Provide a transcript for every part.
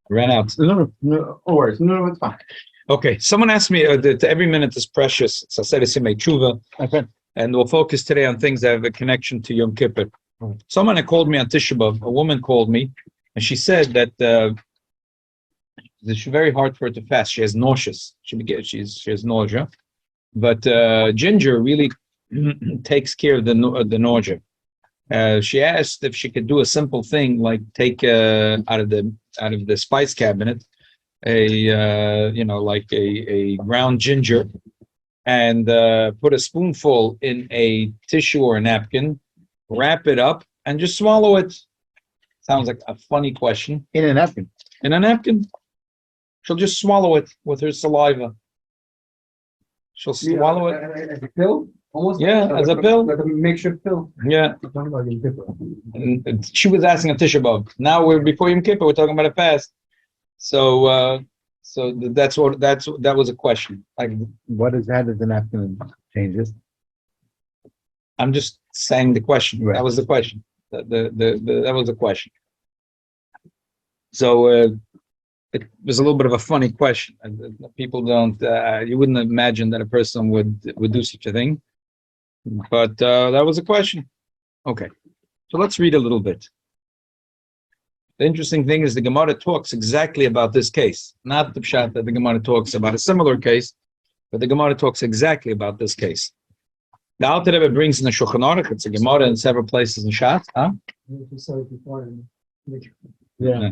Ran out. No worries. No, it's fine. Okay. Someone asked me that every minute is precious. So I said it's in my tshuva. Okay. And we'll focus today on things that have a connection to Yom Kippur. Someone had called me on Tisha B'Av. A woman called me, and she said that it's very hard for her to fast. She has nauseous. She has nausea, but ginger really takes care of the nausea. She asked if she could do a simple thing like take out of the spice cabinet a ground ginger and put a spoonful in a tissue or a napkin, wrap it up, and just swallow it. Sounds like a funny question. In a napkin. In a napkin. She'll just swallow it with her saliva. She'll swallow it. As a pill? Almost. Yeah, as a pill. Like a makeshift pill. Yeah. And she was asking a Tisha B'Av. Now we're before Yom Kippur. We're talking about a fast. So that was a question. Like, how does the napkin change this? I'm just saying the question. Right. That was the question. That was the question. So it was a little bit of a funny question. People don't. You wouldn't imagine that a person would do such a thing. But that was a question. Okay. So let's read a little bit. The interesting thing is the Gemara talks exactly about this case. Not the pshat that the Gemara talks about a similar case, but the Gemara talks exactly about this case. The Alter Rebbe brings in the Shulchan Aruch. It's a Gemara in several places in Shat. Huh? Yeah.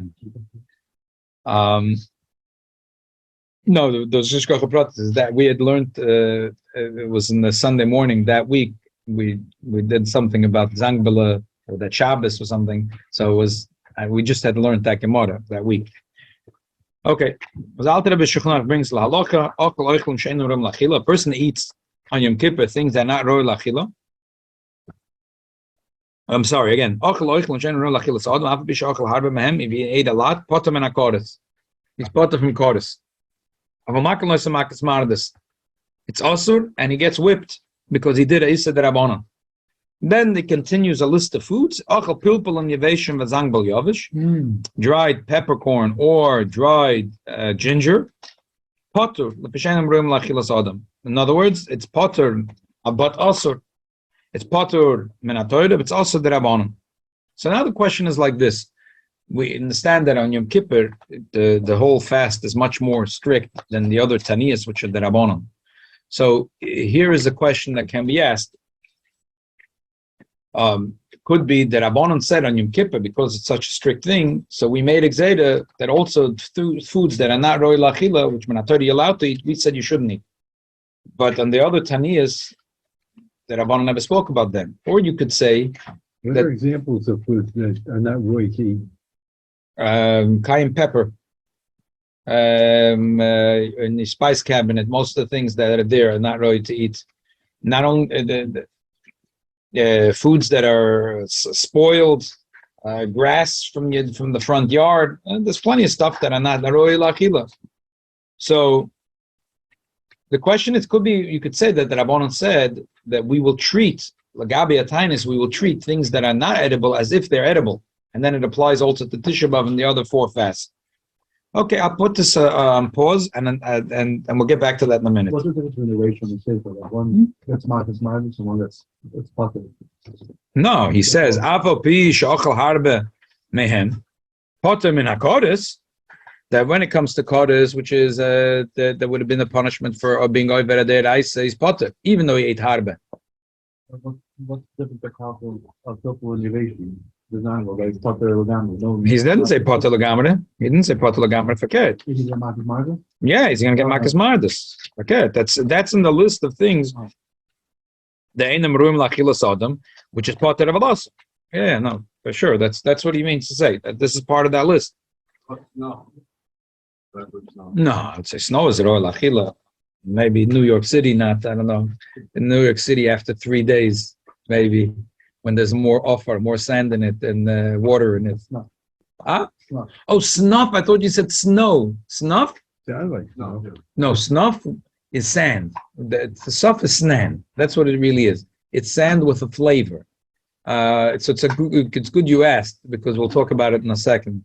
No, those Shishkocha Pratis is that we had learned. It was in the Sunday morning that week. We did something about Zangbala or that Shabbos or something. So it was. We just had learned that Gemara that week. Okay. Brings a person eats on Yom Kippur things that are not roy lachila. I'm sorry, again. So if he ate a lot, potter min hakoris. He's potter from koris. It's asur, and he gets whipped because he did a issa derabbanan. Then it continues a list of foods. Dried peppercorn or dried ginger. Potter. In other words, it's potter, but asur. It's potter minatoida, but it's also derabbanan. So now the question is like this. We understand that on Yom Kippur, the whole fast is much more strict than the other taniyas, which are derabbanan. So here is a question that can be asked. It could be that Rabbanan said on Yom Kippur, because it's such a strict thing, so we made exeda that also foods that are not roy lachila, which minatoida you're allowed to eat, we said you shouldn't eat. But on the other taniyas, that Rabbanan never spoke about them. Or you could say what are examples of foods that are not roy to eat? Cayenne pepper. In the spice cabinet, most of the things that are there are not roy to eat. Not only foods that are spoiled, grass from the front yard. There's plenty of stuff that are not roy lachila. So the question is, you could say that the Rabbanan said that we will treat lagabi atainis, we will treat things that are not edible as if they're edible, and then it applies also to Tisha B'Av and the other four fasts. Okay, I'll put this on pause, and we'll get back to that in a minute. What's the difference between the ratio and the shape of that? One that's minus and one that's positive. No, he says Avo pi she'ochel harbe mehem poter min hakodes. That when it comes to kodes, which is that would have been the punishment for being over there, I say he's poter, even though he ate harbe. What's the difference of tofu innovation? No, He didn't say poter legamre. He didn't say poter legamre for kid. Is he get Marcus Marcus? Yeah, he's going to get Marcus Mardus. Okay, that's in the list of things. The einam ruim lachilas adam, which is poter of alas. Yeah, no, for sure. That's what he means to say. That this is part of that list. No. No, I'd say snow is roy lachila. Maybe New York City, not. I don't know. In New York City, after 3 days, maybe. When there's more sand in it and water in it. Snuff. Ah? Snuff. Oh, snuff. I thought you said snow. Snuff? Yeah, I like snuff. No, snuff is sand. The stuff is sand. That's what it really is. It's sand with a flavor. So it's good you asked, because we'll talk about it in a second.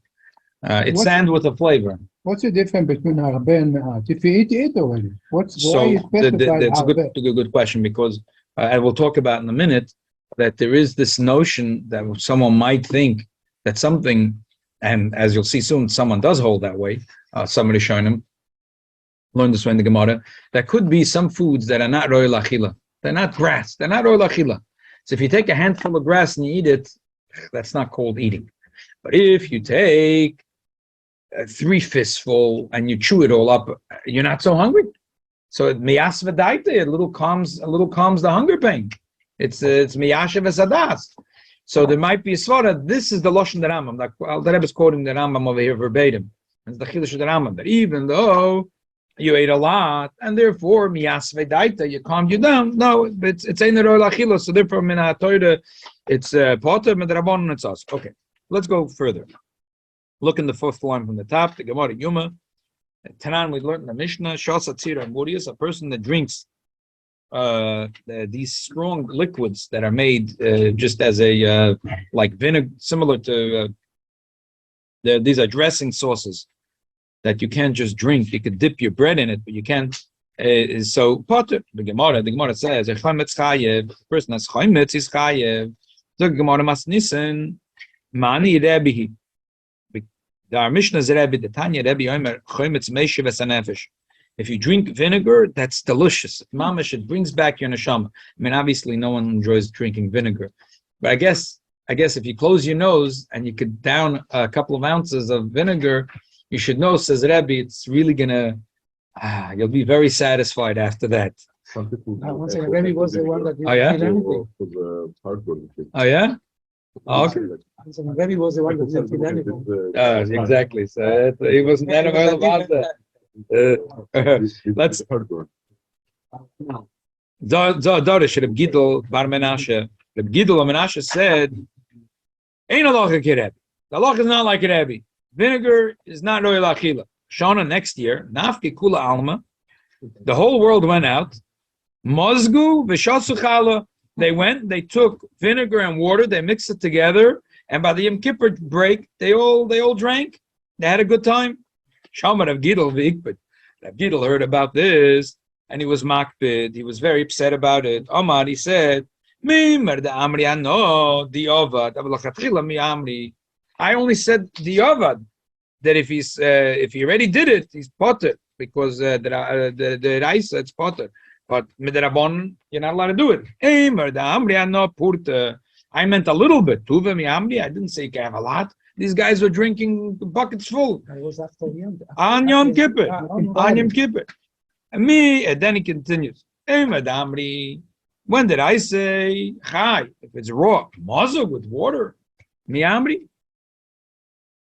It's What's- sand with a flavor. What's the difference between harbe and ma'at? If you eat it already, why So you specify that's a harbe? good question, because I will talk about in a minute that there is this notion that someone might think that something, and as you'll see soon, someone does hold that way. Somebody showing him, learn this way in the Gemara. There could be some foods that are not roy lachila. They're not grass. They're not roy lachila. So if you take a handful of grass and you eat it, that's not called eating. But if you take 3 fistful and you chew it all up, you're not so hungry. So miyas v'daita, a little calms the hunger pain. It's miyash v'sadas. So there might be a svara. This is the lashon the Rambam. The Rebbe is quoting the Rambam over here verbatim. It's the chiddush of the Rambam that even though you ate a lot and therefore miyas v'daita, you calmed you down. No, it's ein roy lachila. So therefore min ha'toyre, it's potter midrabanan it's us. Okay, let's go further. Look in the 4th line from the top, the Gemara Yuma. Tanan, we learned in the Mishnah, Shasa Tzira Murius, a person that drinks these strong liquids that are made just as a like vinegar, similar to these are dressing sauces that you can't just drink. You could dip your bread in it, but you can't. So potter, the Gemara says, a chaymetz chayev, the person has chaymetz is chayev. The Gemara mas nissen mani rebihi. Our Mishnah is Rebbe, the Tanya Rebbe Yomer, Choymetz Meishe V'Sanefesh. If you drink vinegar, that's delicious. Mamash, it brings back your neshama. I mean, obviously, no one enjoys drinking vinegar, but I guess if you close your nose and you could down a couple of ounces of vinegar, you should know, says Rebbe, it's really gonna. You'll be very satisfied after that. Some people. Once again, Rebbe was the one that didn't Oh, yeah? feel anything. For the cardboard. Oh yeah. Oh, okay. Once again, Rebbe was the one that didn't feel anything. Exactly. So he wasn't that aware about that. Let's. Cardboard. Dorish, Reb Gidel Bar Menashe. Reb Gidel of Menashe said, "Ain't a halacha kirebi. The halacha is not like a Rebbe. Vinegar is not roy lachila." Shana next year, nafki kula alma. The whole world went out. Mozgu v'shasu chala. They took vinegar and water, they mixed it together, and by the Yom Kippur break, they all drank. They had a good time. Shamar of Gidel v'ikbid. Rav Gidel heard about this, and he was makbid. He was very upset about it. Omar, he said, "Mimer the amri ano the ovad avlachatchila mi amri." I only said the ovad that if he already did it, he's potter because the rice it's potter. But midrabon, you're not allowed to do it. I meant a little bit. I didn't say you can have a lot. These guys were drinking buckets full. I was after Yom. On Yom Kippur. On Yom Kippur. And then he continues. When did I say chai? If it's raw, mazuk with water. Miamri.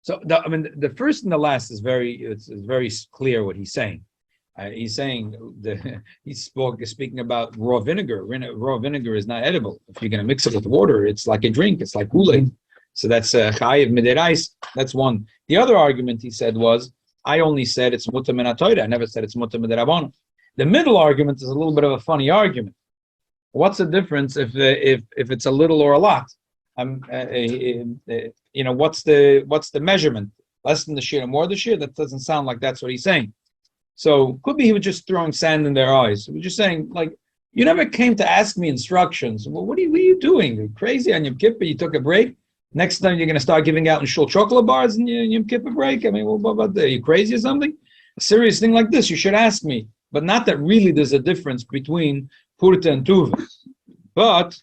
So the first and the last is very clear what he's saying. He's saying speaking about raw vinegar. Raw vinegar is not edible. If you're going to mix it with water, it's like a drink. It's like Kool-Aid. So that's chayiv miderais. That's one. The other argument he said was, I only said it's mutar min ha'torah. I never said it's mutar midrabanan. The middle argument is a little bit of a funny argument. What's the difference if it's a little or a lot? What's the measurement? Less than the shear or more the shear? That doesn't sound like that's what he's saying. So could be he was just throwing sand in their eyes. He was just saying, like, you never came to ask me instructions. Well, what are you doing? You're crazy on Yom Kippur? You took a break. Next time you're going to start giving out in shul chocolate bars in Yom Kippur break? I mean, what about that? Are you crazy or something? A serious thing like this, you should ask me. But not that really there's a difference between Purta and Tuva. But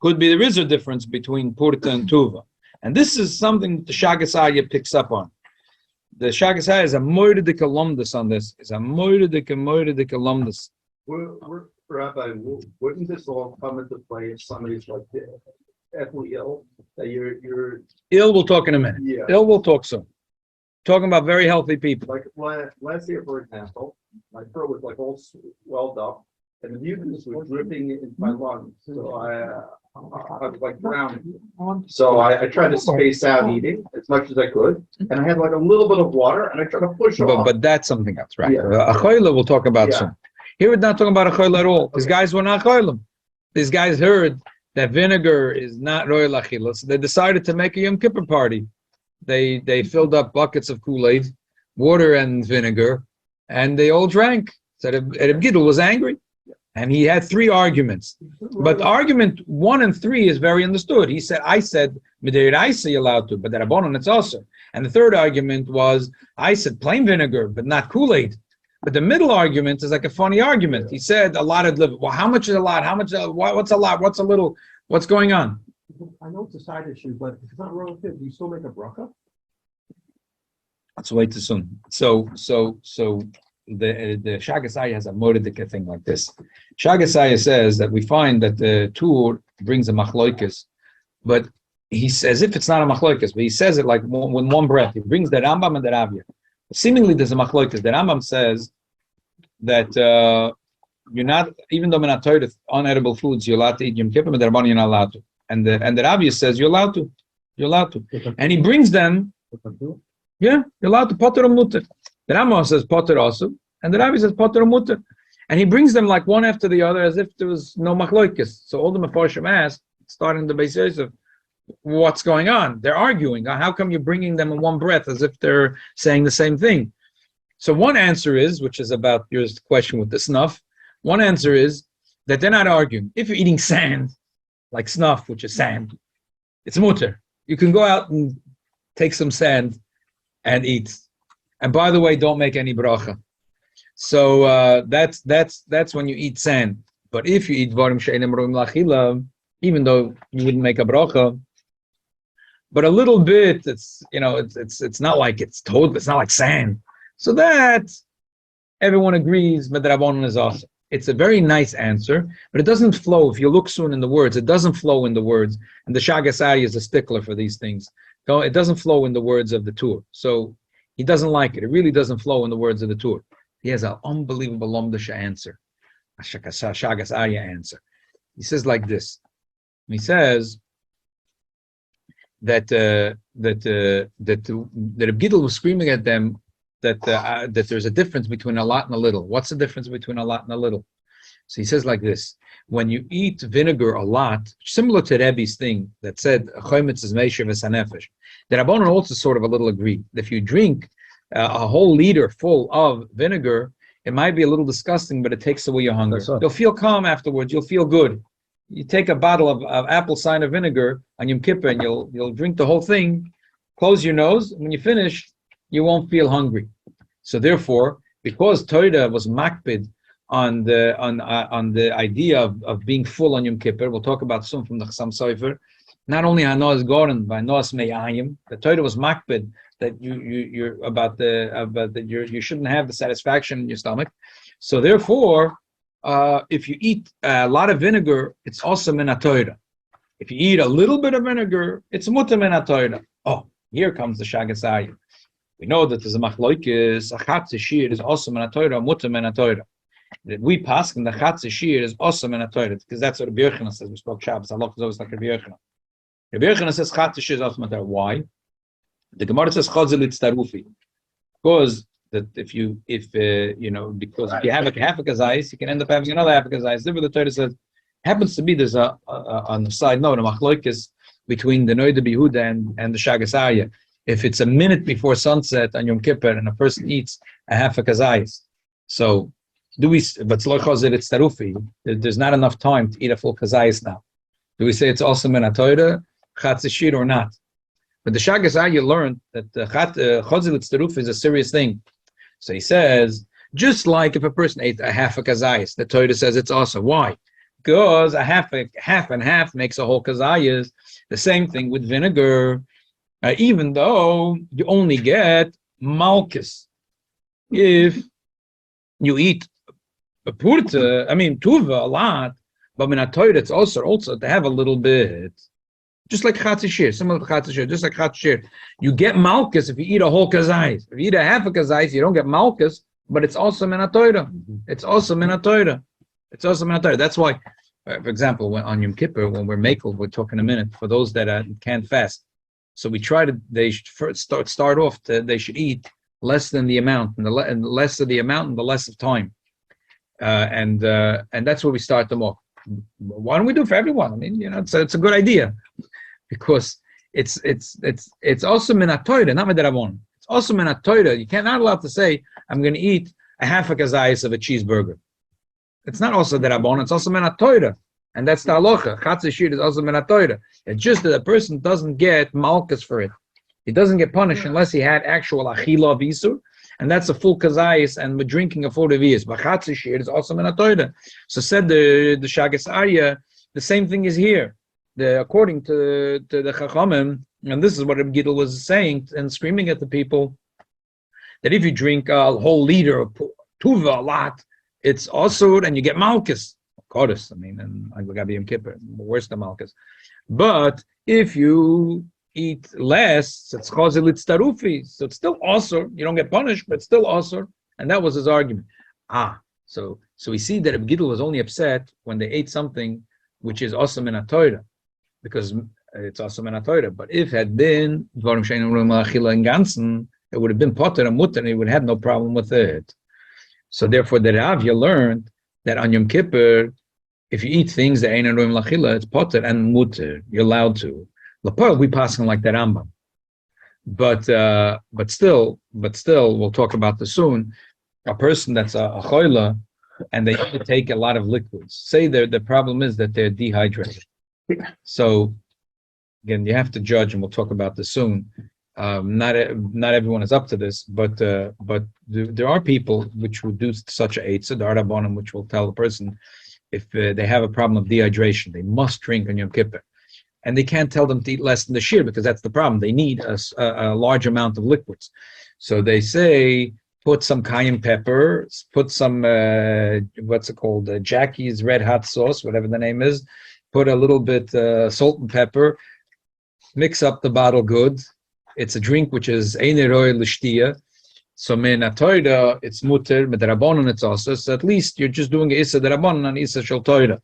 could be there is a difference between Purta and Tuva. And this is something the Shagasaya picks up on. The Shagasaya is a moiridik alumnus on this. It's a moiridik alumnus. Rabbi, wouldn't this all come into play if somebody's like ethically ill? That you're Ill, we'll talk in a minute. Yeah. Ill, we'll talk soon. Talking about very healthy people. Like last year, for example, my throat was like all swelled up, and the mucus was dripping into my lungs. So I was like drowning. So I tried to space out eating as much as I could, and I had like a little bit of water, and I tried to push off. But that's something else, right? Yeah. Achoyla we'll talk about Yeah. soon. Here we're not talking about achoyla at all. These guys were not achoylim. These guys heard that vinegar is not royal achila, so they decided to make a Yom Kippur party. They filled up buckets of Kool-Aid, water and vinegar, and they all drank. So Reb Gidl was angry, and he had 3 arguments. But argument 1 and 3 is very understood. He said, I said, Midiraisa you're allowed to, but the Rabbanon it's also. And the third argument was, I said plain vinegar, but not Kool-Aid. But the middle argument is like a funny argument. He said a lot of liver. Well, how much is a lot? How much? What's a lot? What's a little? What's going on? I know it's a side issue, but if it's not relative, do you still make a bracha? Let's wait too soon. So the Shagasaya has a modidika thing like this. Shagasaya says that we find that the Tur brings a machloikis, but he says if it's not a machloikis, but he says it like with one breath. He brings the Rambam and the Ravya. Seemingly there's a machloikis. The Rambam says that you're not, even though we're not told unedible foods, you're allowed to eat Yom Kippur, but the Rabbanon you're not allowed to. And the Ravya says you're allowed to. You're allowed to. And he brings them. Yeah, you're allowed to potter or mutter. The Rambam says potter also, and the Rabbi says potter or mutter. And he brings them like one after the other as if there was no machloikis. So all the Mefarshim ask, starting the Beis Yosef, what's going on? They're arguing. How come you're bringing them in one breath as if they're saying the same thing? So one answer is, which is about your question with the snuff, one answer is that they're not arguing. If you're eating sand, like snuff, which is sand, it's mutter. You can go out and take some sand and eat. And by the way, don't make any bracha. So that's when you eat sand. But if you eat dvarim she'einem roim lachila, even though you wouldn't make a bracha, but a little bit, it's not like it's total, it's not like sand. So that everyone agrees, but the Rabbanon is awesome. It's a very nice answer, but it doesn't flow. If you look soon in the words, it doesn't flow in the words. And the Shagasari is a stickler for these things. It doesn't flow in the words of the Tur. So he doesn't like it. It really doesn't flow in the words of the Tur. He has an unbelievable Lomdasha answer, a Shagasari answer. He says like this. He says that Reb Gidl was screaming at them that there's a difference between a lot and a little. What's the difference between a lot and a little? So he says like this: when you eat vinegar a lot, similar to Rebbe's thing that said chometz is meisher v'sanefesh, the Rabbanon also sort of a little agreed. If you drink a whole liter full of vinegar, it might be a little disgusting, but it takes away your hunger. You'll feel calm afterwards. You'll feel good. You take a bottle of apple cider vinegar on Yom Kippur and you'll drink the whole thing. Close your nose, and when you finish, you won't feel hungry. So therefore, because Torah was makpid on the idea of being full on Yom Kippur, we'll talk about soon from the Chassam Sofer. Not only Hanos Goren by Nos Meyayim, the Torah was makpid that you shouldn't have the satisfaction in your stomach. So therefore, if you eat a lot of vinegar, it's also min Torah. If you eat a little bit of vinegar, it's mutter min Torah. Oh, here comes the Shagasari. We know that there's a machloikis, a chatz shir is also min Torah, mutter min Torah. That we pass in the chatz shir is also min Torah, because that's what Rabbi Yochanan says. We spoke Shabbos. Allah is always like Rabbi Yochanan. Rabbi Yochanan says chatz shir is also min Torah. Why? The Gemara says chazil itztarufi, because that if you have a half a kazayis, you can end up having another half a kazayis. Therefore, the Torah says happens to be there's on the side note a machloikis between the Noida Bihuda and the Shagasaya. If it's a minute before sunset on Yom Kippur and a person eats a half a kazayis, so do we? But it's tarufi. There's not enough time to eat a full kazayis now. Do we say it's also min Torah, chatzishir or not? But the Shagasaya learned that the chazil tarufi is a serious thing. So he says, just like if a person ate a half a kazayis, the Torah says it's also. Why? Because a half and half makes a whole kazayis. The same thing with vinegar. Even though you only get malchus. If you eat a tuva a lot, but min Torah it's also to have a little bit. Just like chatzishir, similar to chatzishir, just like chatzishir. You get malchus if you eat a whole kazayis. If you eat a half a kazayis, you don't get malchus, but it's also min Torah. It's also min Torah. It's also min Torah. That's why, for example, when on Yom Kippur, when we're makel, we'll talk in a minute, for those that can't fast. So we try to, they should first start off, they should eat less than the amount, and the less of the amount and the less of time. And that's where we start them off. Why don't we do it for everyone? I mean, it's a good idea. Because it's also minatoida, not medarabon. It's also minatoida. You can't not allowed to say I'm going to eat a half a kazayas of a cheeseburger. It's not also derabon. It's also minatoida, and that's the halacha. Chatzah shir is also minatoida. It's just that a person doesn't get malchus for it. He doesn't get punished unless he had actual achila of isur, and that's a full kazayas and drinking a full revius. But chatzah shir is also minatoida. So said the Shagas Arya, the same thing is here. According to the Chachamim, and this is what Reb Gidl was saying and screaming at the people, that if you drink a whole liter of tuva a lot, it's asur and you get malchus. Of course, I mean, and I got Yom Kippur, worse than malchus. But if you eat less, it's chazil tarufi, so it's still asur. You don't get punished, but it's still asur. And that was his argument. So we see that Reb Gidl was only upset when they ate something which is awesome in a Torah, because it's awesome in a Torah. But if it had been dvarim she'einu roim la'achila in ganzen, it would have been potter and mutter, and he would have had no problem with it. So therefore, the Ravya learned that on Yom Kippur, if you eat things that ain't roim la'achila, it's potter and mutter. You're allowed to. L'par we passing like that Rambam. But still, we'll talk about this soon. A person that's a choila, and they take a lot of liquids. Say the problem is that they're dehydrated. So again, you have to judge, and we'll talk about this soon. Not everyone is up to this, but there are people which will do such a eitzah, the Ardabonim, which will tell a person if they have a problem of dehydration, they must drink on Yom Kippur, and they can't tell them to eat less than the shir because that's the problem. They need a large amount of liquids, so they say, put some cayenne pepper, put some, Jackie's red hot sauce, whatever the name is, put a little bit salt and pepper, mix up the bottle good. It's a drink which is eineroi l'shtia. So min atoida, it's muter, medrabonon it's also. So at least you're just doing isa drabonon and isa shel toida.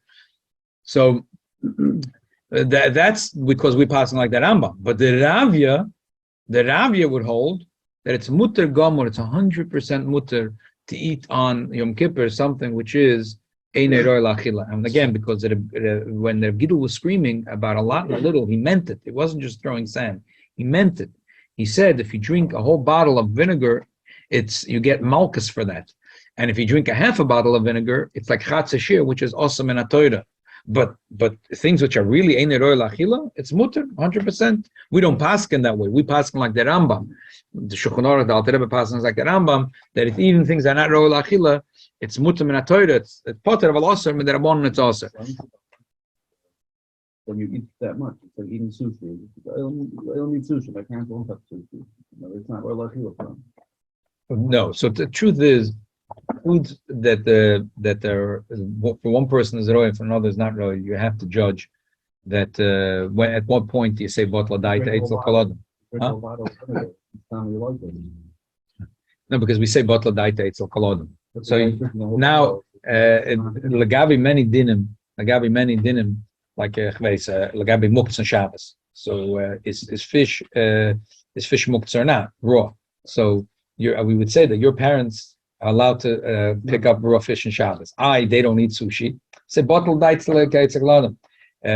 So that's because we're passing like that Rambam. But the Ravya would hold that it's mutter gomor, it's 100% mutter to eat on Yom Kippur something which is einei roi la'achila. And again, because when the Gidl was screaming about a lot and a little, he meant it. It wasn't just throwing sand. He meant it. He said if you drink a whole bottle of vinegar, you get malchus for that. And if you drink a half a bottle of vinegar, it's like chatzah shir, which is awesome in a Torah. But things which are really einei roi la'achila, it's mutter, 100%. We don't paskin that way. We paskin like the Rambam. The Shulchan Aruch, the Alter Rebbe paskin like the Rambam, that if even things are not roi la'achila, it's mutter min ha-Torah, it's potter of al-asr, min derabon it's asr. When you eat that much, it's like eating sushi. I don't eat sushi. My parents won't have sushi. It's not roi la'achila. No, so the truth is, foods that are for one person is roi and for another is not roi. You have to judge that. When at what point do you say botla daita eitzel kolodim? No, because we say botla daita eitzel kolodim. So now legabi many dinim, like legabi muktzah and Shabbos. So is fish muktzah or not raw? So we would say that your parents are allowed to pick up raw fish and Shabbos. They don't eat sushi. Say bottle daitzel.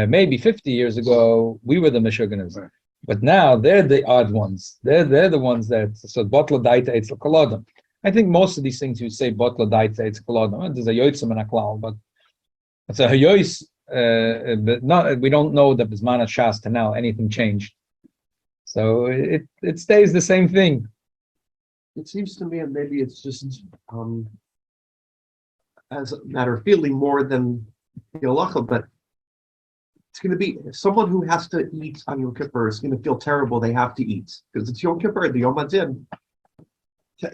Maybe 50 years ago we were the Meshuganas, but now they're the odd ones. They're the ones that so bottle daita eitzel kolodim. I think most of these things you say bottle daita eitzel kolodim. There's a yotzim and a klal, but it's a hayois. But not. We don't know that bisman shas to now anything changed. So it stays the same thing. It seems to me, and maybe it's just as a matter of feeling more than the halacha, but it's going to be someone who has to eat on Yom Kippur is going to feel terrible. They have to eat because it's Yom Kippur, the Yom Hadin.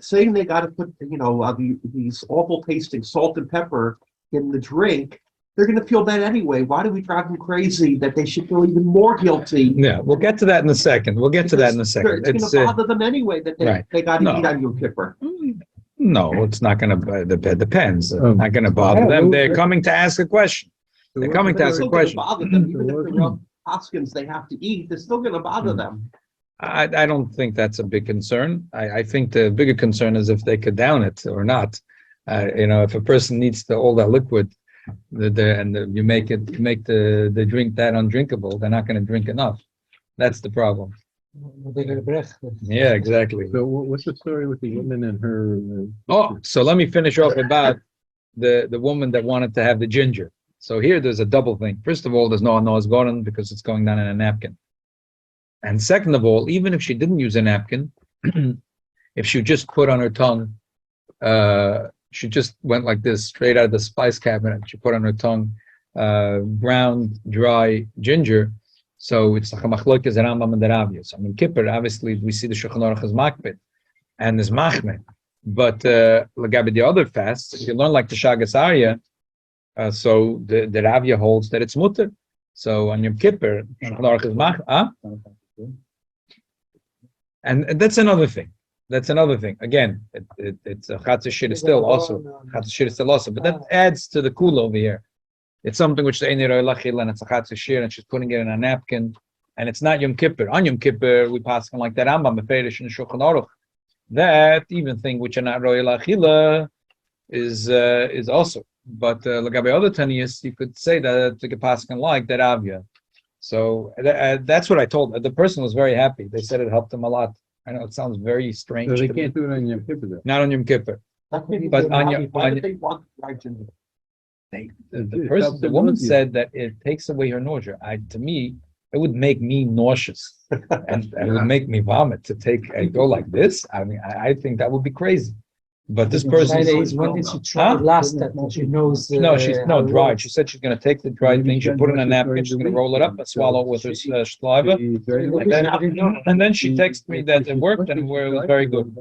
Saying they got to put these awful tasting salt and pepper in the drink, they're going to feel that anyway. Why do we drive them crazy that they should feel even more guilty? Yeah, we'll get to that in a second. It's going to bother them anyway that they got to eat on Yom Kippur. No, it's not going to. It depends. It's not going to bother them. They're coming to ask a question. They're coming to ask a question. Bother them. Even if the Hoskins they have to eat, they're still going to bother them. I don't think that's a big concern. I think the bigger concern is if they could down it or not. If a person needs all that liquid, you make the drink that undrinkable, they're not going to drink enough. That's the problem. Yeah, exactly. So what's the story with the woman and her? Oh, so let me finish off about the woman that wanted to have the ginger. So here there's a double thing. First of all, there's no Noah's Garden because it's going down in a napkin. And second of all, even if she didn't use a napkin, if she just put on her tongue, she just went like this straight out of the spice cabinet. She put on her tongue ground dry ginger. So it's like a machlokes and Rambam and the Rav. So in Kippur, obviously we see the Shulchan Aruch is makbid and is machmir. But Lagabi the other fasts, if you learn like the Shagas Arya, so the Ravya holds that it's mutter. So on Yom Kippur, Shulchan Aruch is machmir. And that's another thing. That's another thing. Again, it's a chatzah shir is still also chatzah shir is still also, but that adds to the kula over here. It's something which the Einir Lachil and it's a chatzah shir and she's putting it in a napkin, and it's not Yom Kippur. On Yom Kippur, we pass on like that Rambam Meferish in the Shulchan Aruch. That even thing which are not royal achila is also. But lagabe other tanias, you could say that the Gepaskin like that avya. So that's what I told them. The person was very happy. They said it helped them a lot. I know it sounds very strange. So they can't do it on Yom Kippur though. Not on Yom Kippur. But Why do they want dried ginger? The woman said that it takes away her nausea. To me, it would make me nauseous, and it would make me vomit to go like this. I mean, I think that would be crazy. But this person when did she try last that she knows? No, dried. She said she's going to take the dried thing, she'll put it in a napkin, she's going to roll it up and swallow it with her saliva. And then she texted me that it worked and it was very good.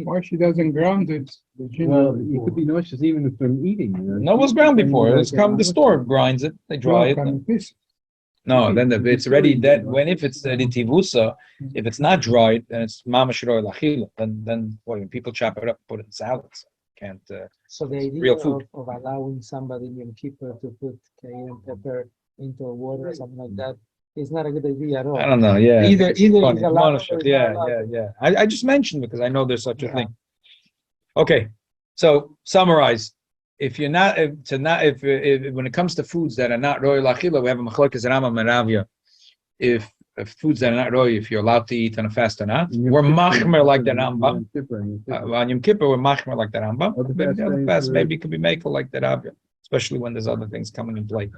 Or she doesn't ground it. Well, you could be nauseous even from eating. No, it was ground before. It was come the store grinds it, they dry it. No, then it's already dead. If it's ritivusa, if it's not dried, then it's mama shiroi lachila. Then when people chop it up, put it in salads. Can't. So the idea real food. of allowing somebody in Yom Kippur to put cayenne pepper into water or something like that is not a good idea at all. I don't know. Yeah. Either Funny. is allowed or is not Yeah. allowed. I just mentioned because I know there's such a thing. Okay, so summarize. If you're not if when it comes to foods that are not royal achila, we have a machlokes Rambam and Ravya. If foods that are not royal, if you're allowed to eat on a fast or not, we're machmer like the Rambam. On Yom Kippur, we're machmer like the Rambam. Maybe the other fast maybe could be makel like the Ravya, especially when there's other things coming in play.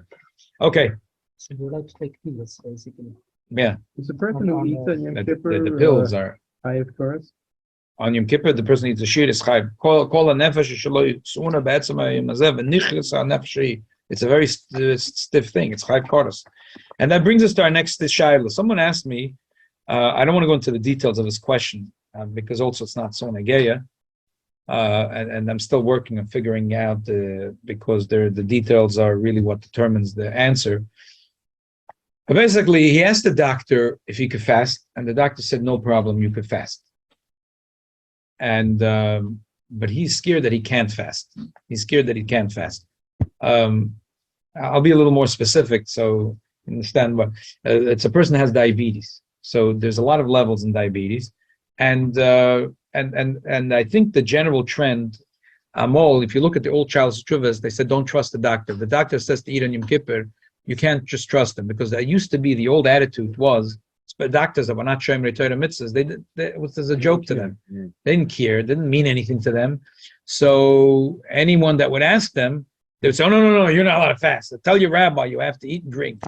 Okay, So you like to take pills, basically. yeah. Is the person who eats on Yom Kippur The pills are. high of course? On Yom Kippur, the person needs a shir is chayv. Kol nefesh shaloi suna be'etzem ha'yemazev v'nichris ha'nefesh. It's a very stiff thing. It's chayv koros. And that brings us to our next shayla. Someone asked me, I don't want to go into the details of his question, because also it's not sona geya. And I'm still working on figuring out, because the details are really what determines the answer. But basically, he asked the doctor if he could fast, and the doctor said, no problem, you could fast. And but he's scared that he can't fast. He's scared that he can't fast. I'll be a little more specific so you understand. But it's a person that has diabetes. So there's a lot of levels in diabetes, and I think the general trend, if you look at the old child's truvas, they said don't trust the doctor. The doctor says to eat on Yom Kippur, you can't just trust him, because that used to be the old attitude was. But doctors that were not showing Torah mitzvahs, it was as a joke to them. They didn't care. It didn't mean anything to them. So anyone that would ask them, they would say, "Oh no, you're not allowed to fast. Tell your rabbi you have to eat and drink."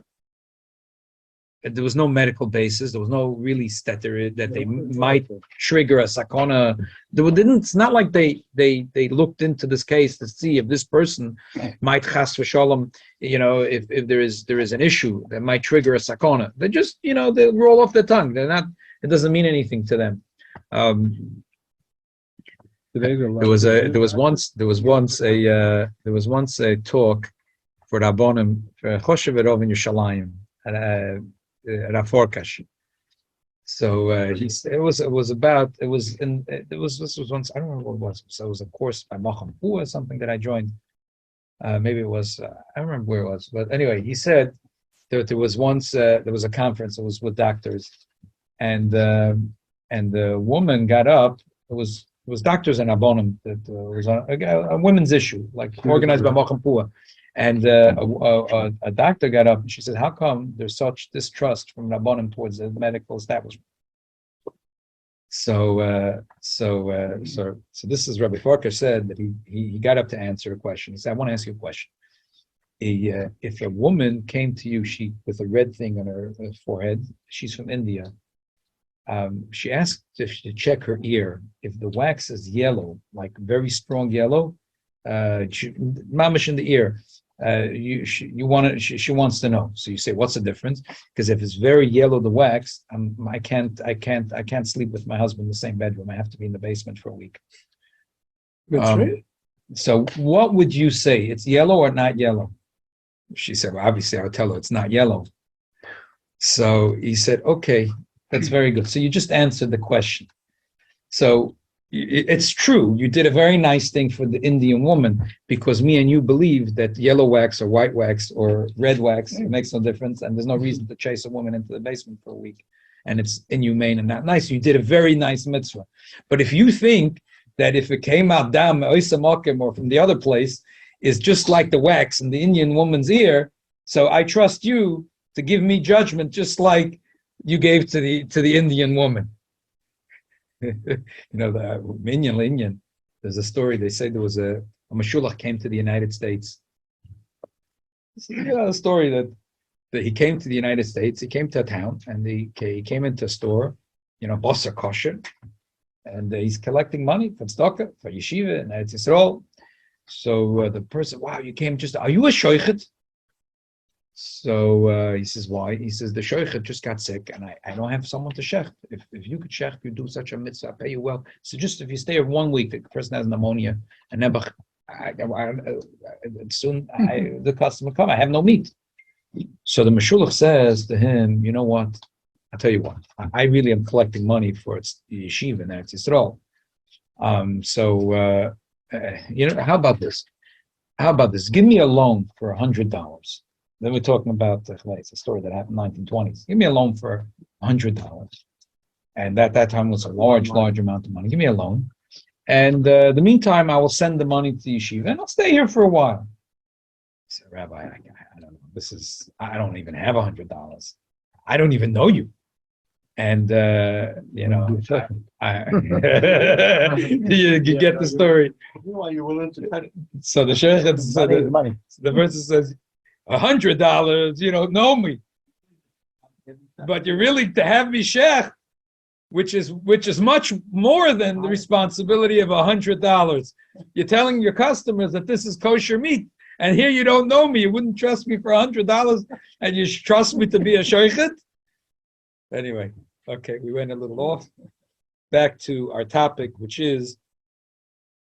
There was no medical basis. There was no really stetter that they might trigger a sakona. It's not like they looked into this case to see if this person might chas v'shalom, if there is an issue that might trigger a sakona. They just, they roll off the tongue. They're not. It doesn't mean anything to them. There was once a talk for Rabbonim for Choshev Erov in Yerushalayim. Rav Orkash. So this was once, I don't remember what it was. So it was a course by Macham or something that I joined. Maybe it was, I don't remember where it was, but anyway, he said that there was once there was a conference. It was with doctors, and the woman got up. It was doctors and abonim that was a women's issue, like organized by Macham Pua. And a doctor got up and she said, how come there's such distrust from Rabbanim towards the medical establishment? So this is Rabbi Farker said that he got up to answer a question. He said, I want to ask you a question. If a woman came to you, she with a red thing on her forehead, she's from India. She asked if to check her ear. If the wax is yellow, like very strong yellow, mamish in the ear, she wants to know. So you say, what's the difference? Because if it's very yellow, the wax, I can't sleep with my husband in the same bedroom. I have to be in the basement for a week. That's right. So what would you say? It's yellow or not yellow? She said, well, obviously I'll tell her it's not yellow. So he said, okay, that's very good. So you just answered the question. So it's true. You did a very nice thing for the Indian woman, because me and you believe that yellow wax or white wax or red wax, it makes no difference. And there's no reason to chase a woman into the basement for a week. And it's inhumane and not nice. You did a very nice mitzvah. But if you think that if it came out dam or from the other place, is just like the wax in the Indian woman's ear, so I trust you to give me judgment just like you gave to the Indian woman. The Indian. There's a story. They say there was a Mashulach came to the United States. A story that he came to the United States. He came to a town and he came into a store, Bossa kosher, and he's collecting money for tzedakah, for yeshiva, and Eretz Yisrael. So the person, wow, you came are you a shoichet? So he says, why? He says, the shoichet just got sick and I don't have someone to shecht. If you could shecht, you do such a mitzvah, I'll pay you well. So just if you stay here 1 week, the person has pneumonia, and then soon the customer come, I have no meat. So the Meshulach says to him, you know what? I'll tell you what, I really am collecting money for its yeshiva and Eretz Yisrael. How about this? Give me a loan for $100. Then we're talking about it's a story that happened in the 1920s. Give me a loan for $100, and at that time was a large amount of money. Give me a loan, and the meantime, I will send the money to yeshiva, and I'll stay here for a while. I said, Rabbi, I don't know. I don't even have $100. I don't even know you. And you get the story. So the sheikh, the person says, $100, you don't know me, but you're really to have me sheikh, which is much more than the responsibility of $100. You're telling your customers that this is kosher meat, and here you don't know me. You wouldn't trust me for $100, and you trust me to be a sheikhet. Anyway, okay, we went a little off. Back to our topic, which is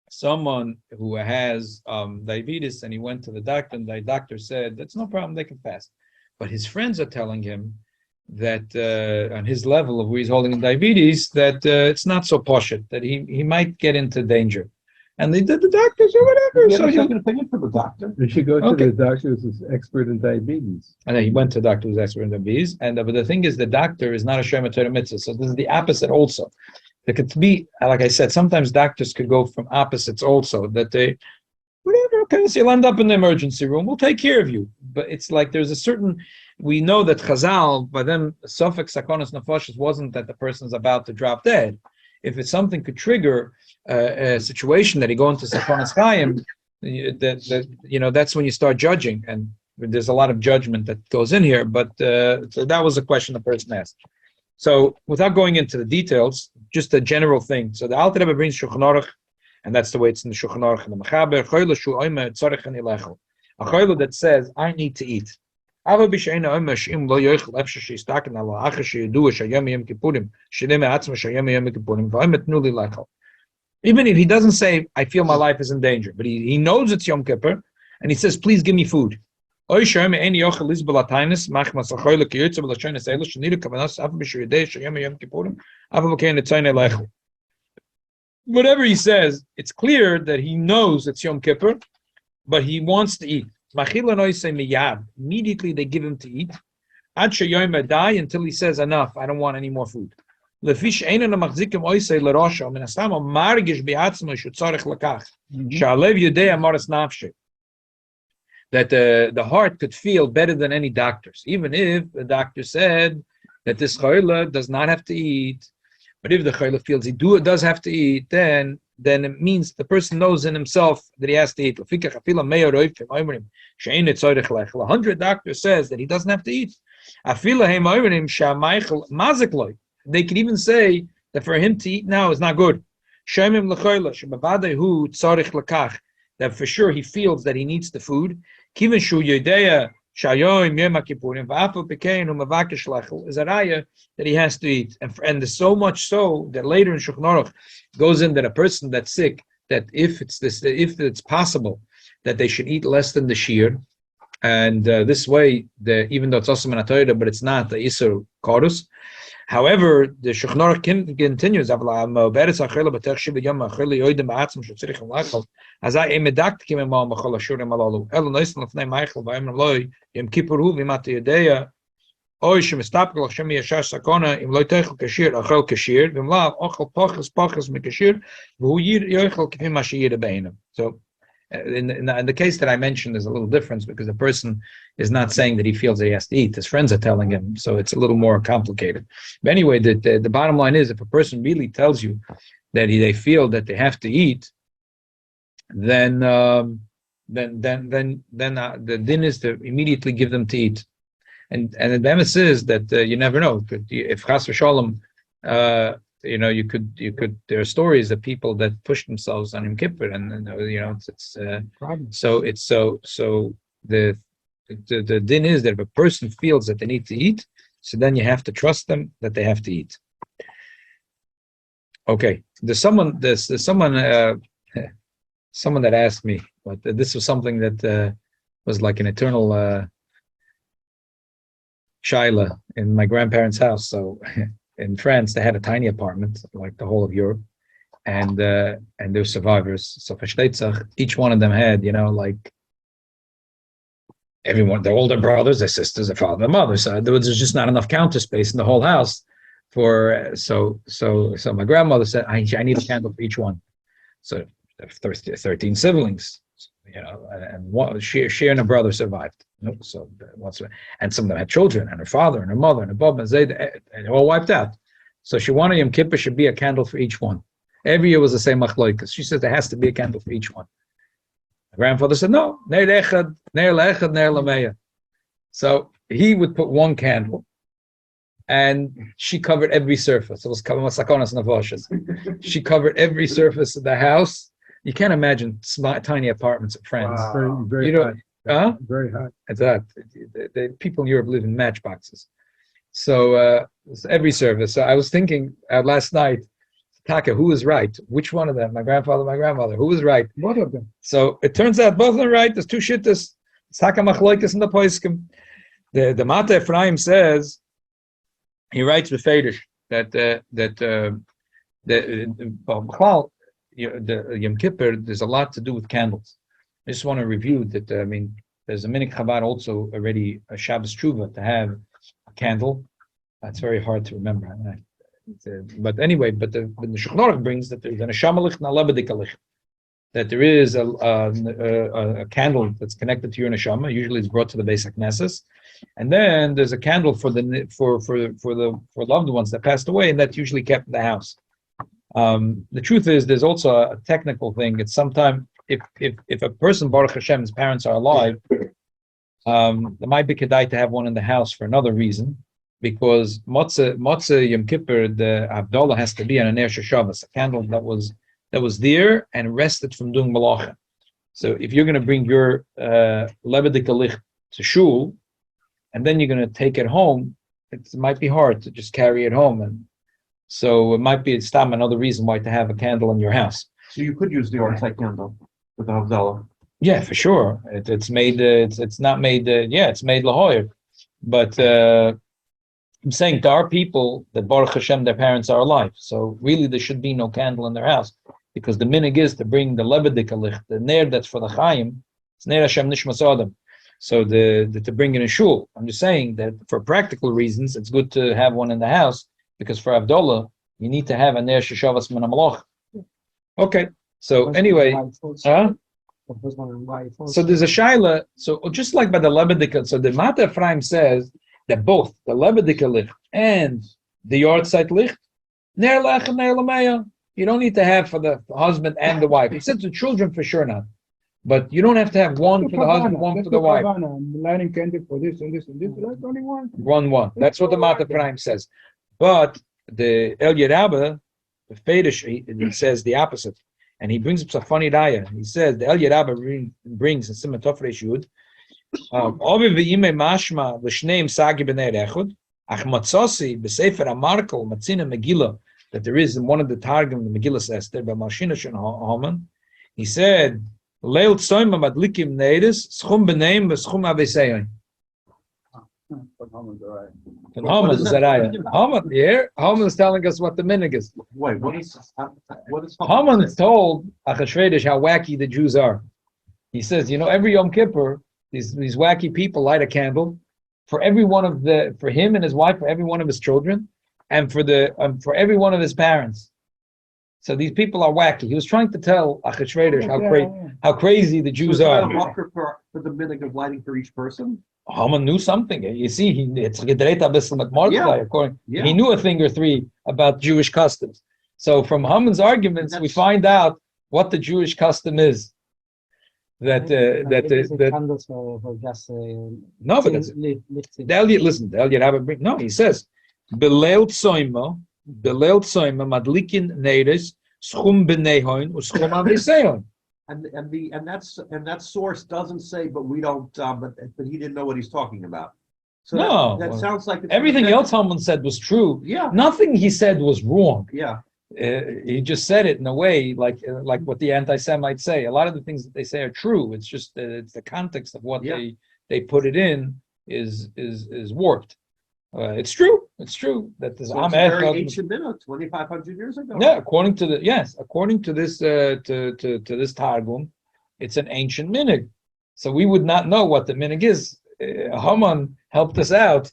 someone who has diabetes, and he went to the doctor, and the doctor said, that's no problem, they can fast. But his friends are telling him that on his level of where he's holding diabetes, that it's not so poshut, that he might get into danger. And they did the doctors or whatever. So you have an opinion from the doctor. You should go to the doctor who's an expert in diabetes. And then he went to the doctor who's expert in diabetes. And but the thing is, the doctor is not a Shema Torah mitzvah. So this is the opposite also. There could be, like I said, sometimes doctors could go from opposites also, that they, whatever, okay, so you'll end up in the emergency room, we'll take care of you. But it's like there's a certain, we know that Chazal, by them, Sofek Sakonis Nefashis wasn't that the person's about to drop dead. If it's something could trigger a situation that he go into Sakonis Chaim, that's when you start judging. And there's a lot of judgment that goes in here. But so that was the question the person asked. So without going into the details, just a general thing. So the Alter Rebbe brings Shulchan Aruch, and that's the way it's in the Shulchan Aruch and the Mechaber. Choyle shu oime tzorech ani lechel. A choyle that says, I need to eat. Even if he doesn't say, I feel my life is in danger, but he knows it's Yom Kippur, and he says, please give me food. Whatever he says, it's clear that he knows it's Yom Kippur, but he wants to eat. Immediately they give him to eat. Until he says, enough, I don't want any more food. that the heart could feel better than any doctors, even if the doctor said that this choila does not have to eat. But if the choila feels he does have to eat, then it means the person knows in himself that he has to eat. 100 doctors says that he doesn't have to eat. They could even say that for him to eat now is not good. That for sure he feels that he needs the food. Is a raya that he has to eat, and there's so much so that later in Shulchan Aruch goes in that a person that's sick, that if it's possible that they should eat less than the shear, and this way, even though it's also in Torah, but it's not the Isur Korus. However, the Shulchan Aruch continues. So in the case that I mentioned, there's a little difference because the person is not saying that he feels that he has to eat. His friends are telling him, so it's a little more complicated. But anyway, the bottom line is, if a person really tells you that they feel that they have to eat, then the din is to immediately give them to eat. And the emes is that you never know. If chas v'shalom, you could. There are stories of people that push themselves on Yom Kippur, and the din is that if a person feels that they need to eat, so then you have to trust them that they have to eat. Okay, there's someone that asked me, but this was something that was like an eternal shaila in my grandparents' house. So. In France, they had a tiny apartment, like the whole of Europe, and they're survivors. So for Shteitzach, each one of them had, like everyone, their older brothers, their sisters, their father, their mother. So there was just not enough counter space in the whole house so my grandmother said, I need a candle for each one. So 13 siblings, and she and her brother survived. So and some of them had children, and her father and her mother and her Bob and Zayd, and they all wiped out. So she wanted Yom Kippur should be a candle for each one. Every year was the same machloikas. She said there has to be a candle for each one. My grandfather said no, Neir Echad, Neir Lechad, Neir Lameya. So he would put one candle, and she covered every surface. It was Sakonas Navoshes. She covered every surface of the house. You can't imagine tiny apartments of France. Wow. Very hot. Very hot. It's that. The people in Europe live in matchboxes. So every service. So I was thinking last night, Taka, who is right? Which one of them? My grandfather, my grandmother. Who is right? Both of them. So it turns out both of them are right. There's two shittas. Taka machloikas in the poiskim. The Mata Ephraim says, he writes with Fedish that the Yom Kippur, there's a lot to do with candles. I just want to review that. There's a Minik Chabad also already a Shabbos Tshuva to have a candle. That's very hard to remember. But anyway, the Shulchan Aruch brings that there's an neshama licht and a lebedika licht. That there is a candle that's connected to your neshama. Usually, it's brought to the basic Knesses, and then there's a candle for loved ones that passed away, and that's usually kept in the house. The truth is, there's also a technical thing. It's sometimes if a person, Baruch Hashem, his parents are alive, there might be kedai to have one in the house for another reason, because Motzah Yom Kippur, the Havdalah has to be on an Ner Shabbos, a candle that was there and rested from doing malacha. So if you're going to bring your lebedika licht to shul, and then you're going to take it home, it might be hard to just carry it home, and so it might be another reason why to have a candle in your house. So you could use the on-site candle with the Havdalah. Yeah, for sure. It's made. It's not made. It's made lahoyer. But I'm saying there are people that Baruch Hashem, their parents are alive. So really, there should be no candle in their house, because the minig is to bring the lebedika licht, the ner that's for the chayim. It's ner Hashem nishmas adam. So to bring in a shul. I'm just saying that for practical reasons, it's good to have one in the house, because for Havdalah, you need to have a ner sheshavas min hamaloch. Okay. So anyway, the husband and wife. So there's a shaila. So just like by the Lebedika, so the Mata Ephraim says that both the Lebedika licht and the Yortzeit licht, ner lech and ner lameya. You don't need to have for the husband and the wife. He said the children for sure not, but you don't have to have one for the husband, one for the wife. I'm lighting candle for this and this and this. That's only one. One. That's what the Mata Ephraim says. But the El Yerabba, the Fedish, he says the opposite. And he brings up a funny daya. He says the El Yerabba brings in Simon Tofresh Yud, Ovi v'ime mashma l'shneim sagi b'nei rechud, ach matzosi b'sefer HaMarkel matzina Megillah, that there is in one of the Targum, the Megillah Esther, by Malshina Shen Haman. He said, Leil tzoyma madlikim neiris, schum b'neim v'schum aveseyon. But Haman's all right. And Haman is Zaraya. Haman, here, Haman is telling us what the minig is. Wait, what is Haman is told Achashverosh how wacky the Jews are. He says, every Yom Kippur, these wacky people light a candle for every one of for him and his wife, for every one of his children, and for every one of his parents. So these people are wacky. He was trying to tell Achashverosh how crazy the Jews are. For the minute of lighting for each person? Haman knew something. You see, it's gedreht a bisschen mit Mordechai. He knew a thing or three about Jewish customs. So from Haman's arguments, we find out what the Jewish custom is. Candles for just No, but that's listen. The El Yerabba no. He says, "Belel tzoyma madlikin neiris schum b'neihoin uschum aviseyon." And that source doesn't say, but we don't. But he didn't know what he's talking about. So No. that sounds like it's Everything else Haman said was true. Yeah, Nothing he said was wrong. yeah. He just said it in a way like what the anti-Semites say. A lot of the things that they say are true. It's just it's the context of what they put it in is warped. It's true. It's true that this So it's a very ancient minute, 2,500 years ago. Yeah, according to this to this Targum, it's an ancient minig. So we would not know what the minig is. Haman helped us out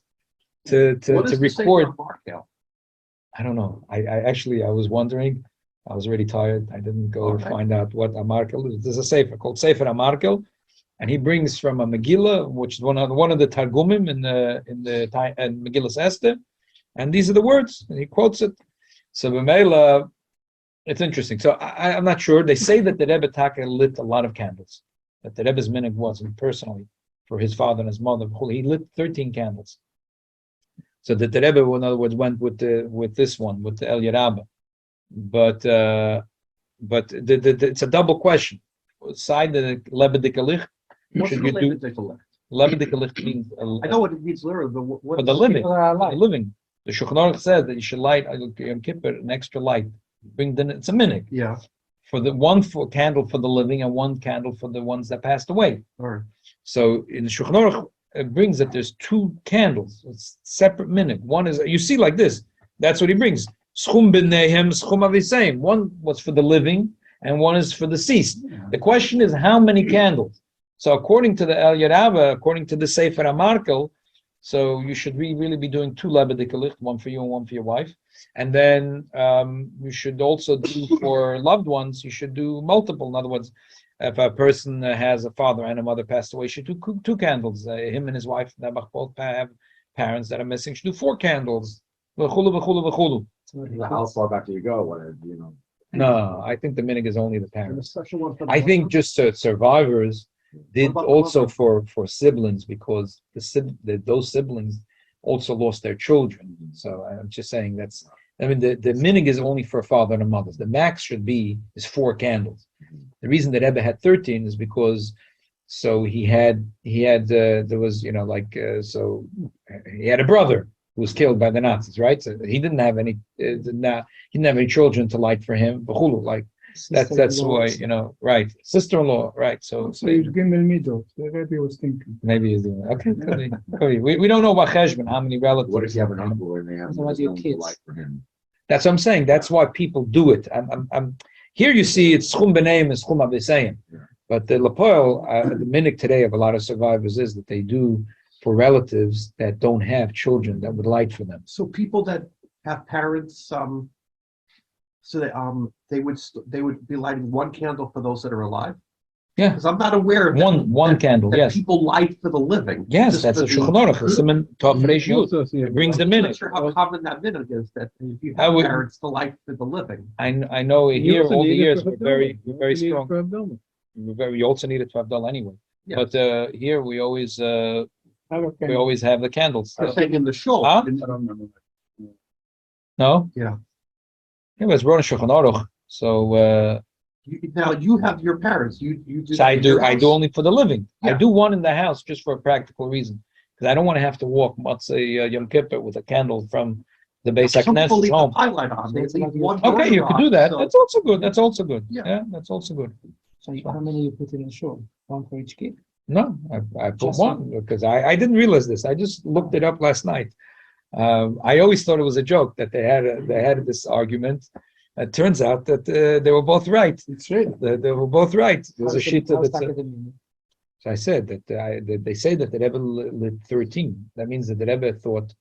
to record. I don't know. I was wondering. I was already tired. I didn't go to find out what Amarkel is. There's a sefer called Sefer Amarkel, and he brings from a Megillah, which is one of the Targumim in Megillah Esther, and these are the words, and he quotes it. So B'meila, it's interesting. So I'm not sure. They say that the Rebbe Taka lit a lot of candles. That the Rebbe's minhag wasn't personally for his father and his mother. He lit 13 candles. So that the Rebbe, in other words, went with this one, with the El Yerabba. But it's a double question. Side the Lebedika Licht. Should you do Lebedika Licht means? I know what it means literally, but what For the living. The living. The Shulchan Aruch said that you should light Yom Kippur an extra light. It's a minhag. Yeah. For the one candle for the living and one candle for the ones that passed away. All right. So in the Shulchan Aruch, it brings that there's two candles. It's separate minhag. One is, you see like this. That's what he brings. Schum b'neihem, schum aviseim. One was for the living and one is for the deceased. The question is how many candles? So according to the El Yerabba, according to the Sefer HaMarkel, so you should really be doing two Lebedika Licht, one for you and one for your wife. And then you should also do for loved ones, you should do multiple. In other words, if a person has a father and a mother passed away, should do two candles. Him and his wife, they both have parents that are missing, should do 4 candles. V'chulu. How far back do you go? No, I think the minig is only the And a parents. special one for the I think just survivors did What about- also for siblings, because those siblings also lost their children. So I'm just saying the minig is only for a father and a mother. The max is 4 candles. The reason that Rebbe had 13 is because he had there was so he had a brother who was killed by the Nazis, right? So he didn't have any children to light for him. Like that's why right, sister-in-law, right? So he's Gimel Middle. The Rebbe was thinking. maybe he's doing it. Okay, could be. We don't know about Cheshbon, how many relatives. What if you have an uncle and they have So what do your no kids? light for him? That's what I'm saying. That's why people do it. I'm here. You see, it's schum b'neim and schum aviseim. But the Lapoil, the minhag today of a lot of survivors is that they do for relatives that don't have children that would light for them. So people that have parents, so they would be lighting one candle for those that are alive. Yeah. Because I'm not aware of that- One that- candle, that yes. people light for the living. Yes, just that's for a the- Shulchan Aruch, the Siman Tov Reish Yud. Also, see, It brings the I'm not minute. sure how common that minute is, that if you I have would- parents to light for the living. I know You here also all the need it years for we're Havdalah. You very also need it strong. for Havdalah. We also need it to Havdalah anyway. Yeah. But here we always Have a we candle. always have the candles. I'm saying in the shul. Huh? in- I don't remember. No? Yeah. Yeah, but it's brought in Shulchan Aruch. So Now you have your parents, you do. so that in your I do house. only for the living. I Yeah. do one in the house just for a practical reason. Because I don't want to have to walk Matzah Yom Kippur with a candle from the Beis Some people HaKnesset leave the home. highlight on, they So it's leave like one. you- Okay, you burner can do on, that. so- That's also good. That's also good. Yeah. Yeah, that's also good. So how many you put in the shul? One for each kid? No, I put Just one because I didn't realize this. I just looked it up last night. I always thought it was a joke that they had this argument. It turns out that they were both right. It's real. They were both right. There's a sheet How's that's. academy? So I said that they say that the Rebbe lit 13. That means that the Rebbe thought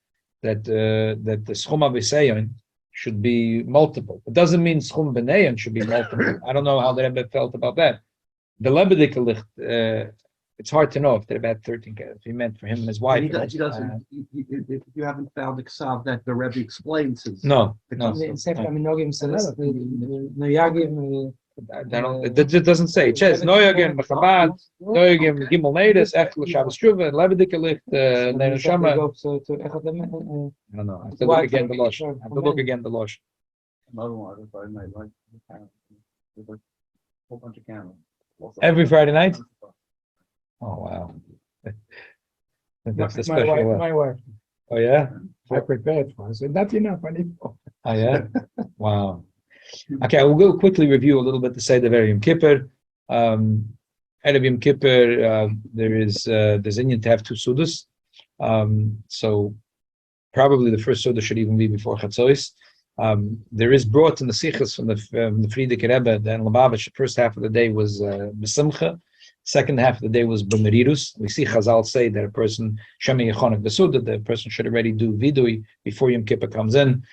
that that the schum b'seyon should be multiple. It doesn't mean schum b'neyon should be multiple. I don't know how the Rebbe felt about that. The Lebedike licht. It's hard to know if the Rebbe had 13 kids. If he meant for him and his wife. He doesn't, you haven't found a ksav that the Rebbe explains his. No. In Sefer Aminogim says Noyagim. It doesn't say. It says Noyagim B'Chabad, Noyagim Gimel Neides, Echel Shabbos Shuvah, Lebedike licht, Neir Neshama. I don't know. I have to look again the Losh. I have to look again the Losh. Another one, I Friday night, like, there's like a whole bunch of candles. Every Friday night? Oh wow. That's the My special wife, one. my wife, Oh yeah? I prepared for. I said, not enough, I need more. Oh yeah? Wow. Okay, we'll go quickly review a little bit to say the very Yom Kippur. Erev Yom Kippur, there's Indian to have two sudas. So probably the first suda should even be before Chatzos. There is brought in the Sichos from the Frierdiker Rebbe that in Lubavitch, the first half of the day was B'Simcha, second half of the day was B'Merirus. We see Chazal say that a person, Shemi Yechonik B'Suda, the person should already do Vidui before Yom Kippur comes in.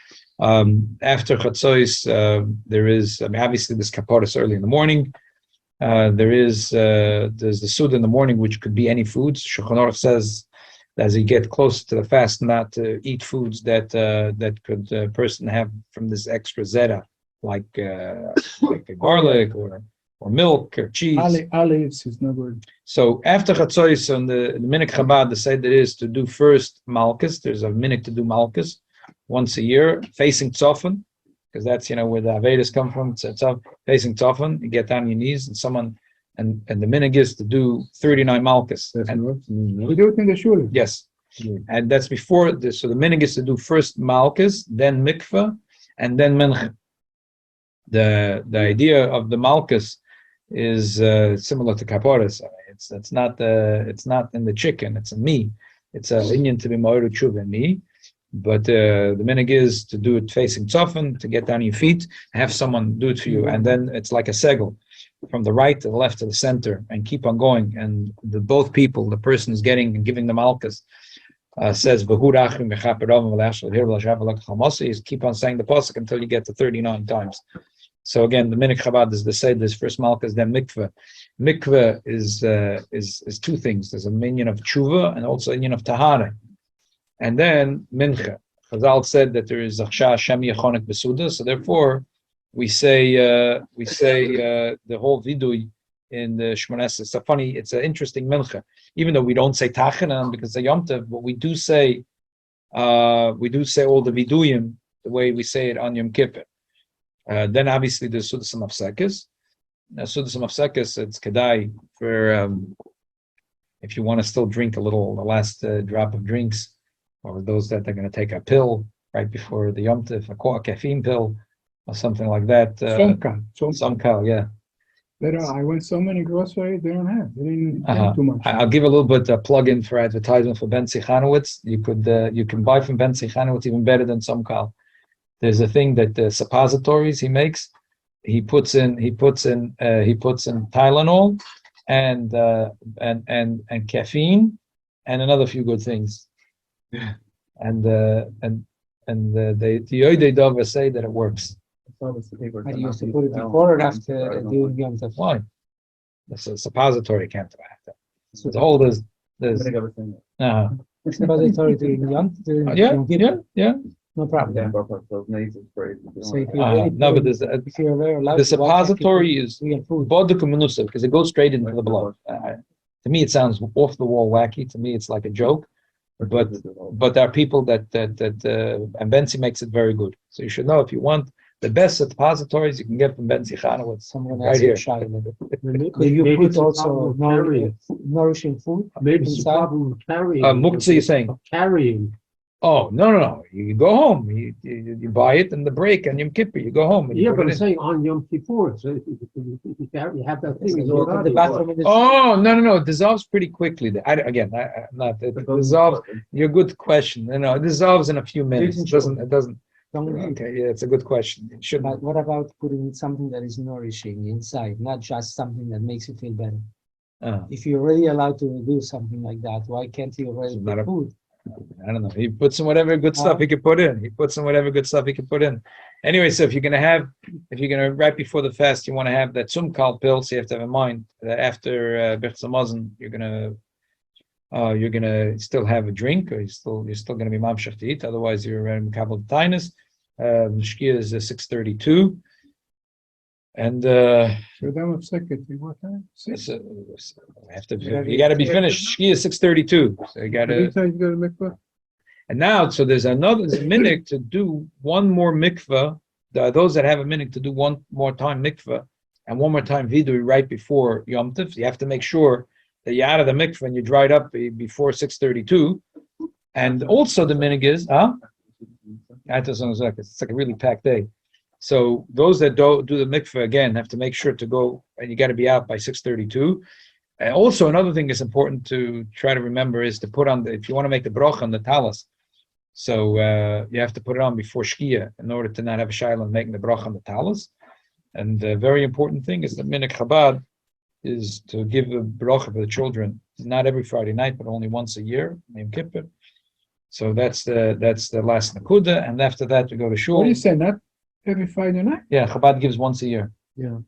After Chatzos, there is, obviously there's Kaporos early in the morning. There's the Suda in the morning, which could be any foods. Shulchan Aruch says, as you get closer to the fast, not to eat foods that could a person have from this extra zera, like garlic or milk or cheese. Olives is no good. So after Chatzos on the Minhag Chabad, the Seder is to do first Malkus. There's a minhag to do Malkus once a year, facing Tzofan, because that's where the Avedas come from. It's facing Tzofan. You get down on your knees, and the minhag is to do 39 Malkus. We do it in the shul. Yes. And that's before this. So the minhag is to do first Malkus, then Mikveh, and then Mincha. The idea of the Malkus is similar to Kaporos. It's not in the chicken, it's in me. It's a Indian to be Moiru Tshuva in me. But the minhag is to do it facing Tzofan, to get down your feet, have someone do it for you, and then it's like a segel from the right to the left to the center, and keep on going. And both people, the person is getting and giving the malchus, says V'hurachim v'chaperavim v'lashal hir v'lashav v'lakachalmasi, is keep on saying the pasuk until you get to 39 times. So again, the minhag Chabad is to say this first malchus, then mikveh. Mikveh is two things. There's a minion of tshuva and also a minion of tahara. And then mincha. Chazal said that there is achsha Hashem yechonik b'suda, so therefore we say the whole vidui in the Shmones. It's an interesting mincha. Even though we don't say tachanan because it's a Yom Tov, but we do say all the viduyim the way we say it on Yom Kippur. Then obviously there's Sudas and Mafsekes. Sudas and Mafsekes, it's kedai for if you want to still drink the last drop of drinks, or those that are going to take a pill right before the Yom Tov, a caffeine pill or something like that. Somkal, yeah. I went so many groceries, they don't have. They didn't have too much. I'll give a little bit plug-in for advertisement for Ben Sichanowitz. You can buy from Ben Sichanowitz even better than Somkal. There's a thing that the suppositories he makes. He puts in Tylenol and caffeine and another few good things. And the Yoidei Dover say that it works. I used to put it before or after doing Yom Tov. Why? It's a suppository can't do that. There's a whole, there's, uh, Suppository during Yom, during yeah, Yom Kippur, yeah. no problem. So if you really No, but put- there's, if you're very allowed the to, why can't you suppository put is real food? boduk menusa because it goes straight into the blood. To me, it sounds off the wall wacky. To me, it's like a joke. But there are people that and Benzi makes it very good. So you should know if you want the best suppositories you can get from Benzi Chanowitz. Someone Right asked here. you, Shai, could you put also nourishing food inside? Muktzah, you're saying? Carrying. Oh, no. You go home. You buy it in the break and Yom Kippur. You go home. And you Yeah, put but it I'm in. saying on Yom Kippur, so if you have that thing. So in you your go to the body. bathroom in the Oh, no. It dissolves pretty quickly. I'm not. It dissolves. Your good question. No, it dissolves in a few minutes. It doesn't. Don't eat. Okay, yeah, it's a good question. It shouldn't. But what about putting something that is nourishing inside, not just something that makes you feel better? If you're already allowed to do something like that, why can't you already It's not put a- food? I don't know. He puts in whatever good stuff he could put in. Anyway, so if you're gonna right before the fast, you want to have that Tzumkal pill. So you have to have in mind that after Birchas Hamazon, you're gonna still have a drink, or you're still gonna be mamshach to eat. Otherwise, you're mekabel tainus. Shkia is 6:32, and Shadam second, what time? Six. you got to be finished. Shkia is 6:32, so you got to. Every time you go to mikvah? And now, so there's a minhag to do one more mikvah. There are those that have a minhag to do one more time mikvah and one more time vidui right before Yom Tov. You have to make sure that you're out of the mikvah and you dried up before 6:32. And also the minhag is, it's like a really packed day. So those that don't do the mikvah again have to make sure to go, and you got to be out by 6:32. And also another thing that's important to try to remember is to put on if you want to make the brocha on the talis. So you have to put it on before Shkia in order to not have a shayla and making the bracha on the talis. And the very important thing is that minhag Chabad is to give a bracha for the children, not every Friday night, but only once a year, Yom Kippur. So that's the last nakuda, and after that we go to shul. What do you say, not every Friday night? Yeah, Chabad gives once a year. Yeah.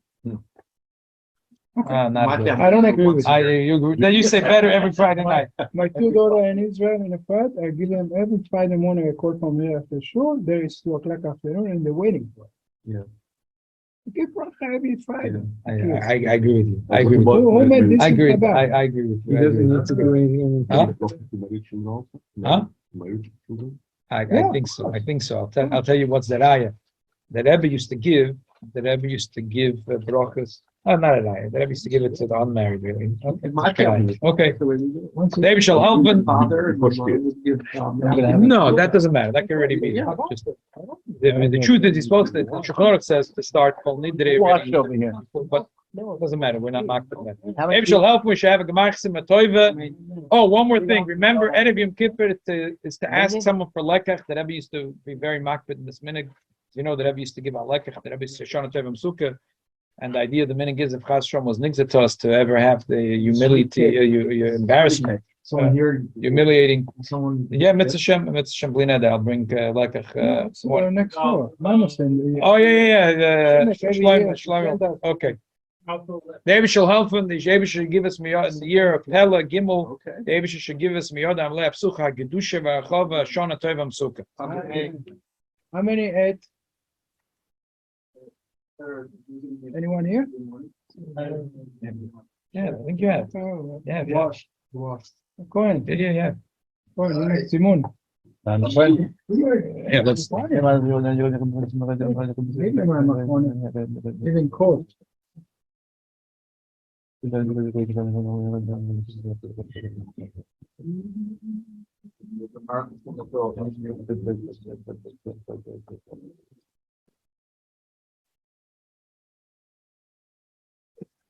Not My good. family I don't does it agree once with a I, year. you agree. Then you say better every Friday night. My two daughters in Israel in the fat, I give them every Friday morning a call from here after shul. There is 2 o'clock afternoon and they're waiting for it. Yeah. You give bracha every Friday. I agree with you. I agree with you. Who made this I agree. Chabad? I agree with you. He I agree doesn't with need to you. do anything. Huh? I think so. I'll tell you what's the raya. That Rebbe used to give brachas. Oh, not a raya. That Rebbe used to give it to the unmarried. Really. Okay. In my family. Okay. Once a- David shall help him. Father and mother would give, No, that doesn't matter. That can already be. Just, the truth is, he's supposed to. The Shulchan Aruch says to start kol nidre. over here. But no, it doesn't matter. We're not mocked with that. David shall help him. We should have a gemar chesed matoiva. Oh, one more thing. Remember, Erev Yom Kippur is to ask someone for lekach. That Rebbe used to be very mocked with in this minhag. You know that Rebbe used to give out lekach. That Rebbe used to shana tov sukkah. And the idea of the minhag is if Chas Shalom was nigzah to us to ever have the humility, your embarrassment, Someone here, humiliating. someone. Yeah, mitzvah Shem, bli neder. I'll bring lekach. It's next door. Mamas and. Oh yeah. Every year, Shlomo. Okay. David shall help him. The David should give us miyod in the year of Pella Gimel. David should give us miyod amlei apsucha gedusha v'achava shana tova msuka. How many ate? Anyone here? Yeah, I think you have. Oh, Yeah. Cohen. Yeah. Cohen, you make Simon. Yeah, let's. Even cold.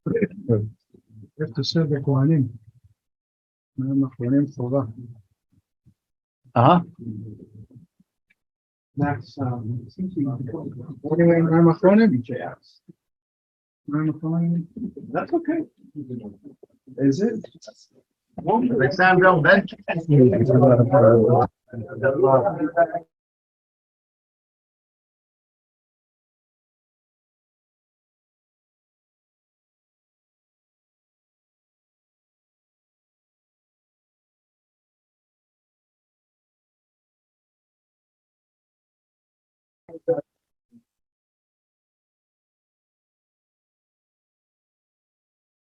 You have to serve the Kohanim. Kohanim Torah. That's, anyway, I'm a Kohanim. that's okay. Is it? Alexander Ben.